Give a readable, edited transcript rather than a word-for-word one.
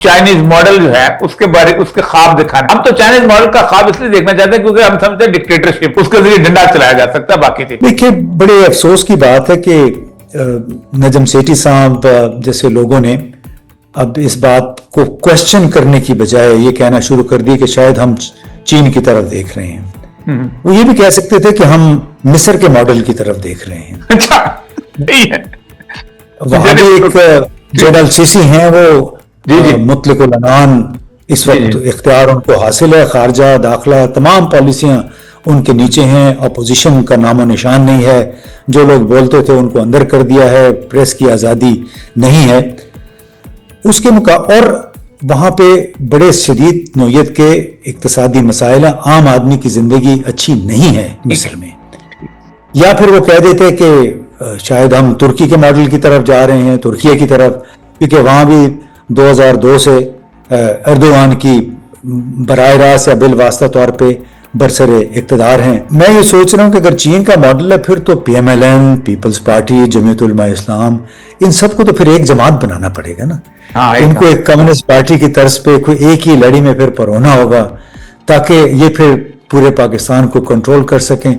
Chinese model जो है उसके बारे उसके ख्वाब दिखाना। हम तो चाइनीज मॉडल का ख्वाब इसलिए देखना चाहते हैं क्योंकि हम समझते हैं डिक्टेटरशिप उसके जरिए डंडा चलाया जा सकता है, बाकी चीज। देखिए, बड़े अफसोस की बात है कि नजम सेठी साहब जैसे लोगों ने अब इस बात को क्वेश्चन करने की बजाय ये कहना शुरू कर दिया कि शायद हम चीन की तरफ देख रहे हैं। वो ये भी कह सकते थे कि हम मिस्र के मॉडल की तरफ देख रहे हैं। अच्छा, यही है। वहां भी एक जनरल सीसी हैं, वो मुतलकुल अनान इस वक्त इख्तियार उनको हासिल है, खारजा दाखिला तमाम पॉलिसियां उनके नीचे हैं, अपोजिशन का नामो निशान नहीं है, जो लोग बोलते थे उनको अंदर कर दिया है, प्रेस की आज़ादी नहीं है उसके और वहां पे बड़े शदीद नौयत के इक्तिसादी मसाइल, आम आदमी की जिंदगी अच्छी नहीं है मिस्र में। या फिर वो कह देते कि शायद हम तुर्की के मॉडल की तरफ जा रहे हैं, तुर्की की तरफ, क्योंकि वहां भी 2002 से एर्दोगान की बराह रास्त या बिल वास्ता तौर पे बरसरे इक़्तिदार हैं। मैं ये सोच रहा हूँ कि अगर चीन का मॉडल है फिर तो PMLN, peoples party, Jamiat Ulama इस्लाम, इन सबको तो फिर एक जमात बनाना पड़ेगा ना। इनको एक कम्युनिस्ट पार्टी की तर्ज पे कोई एक ही लड़ी में फिर परोना होगा ताकि ये फिर पूरे पाकिस्तान को कंट्रोल कर सकें।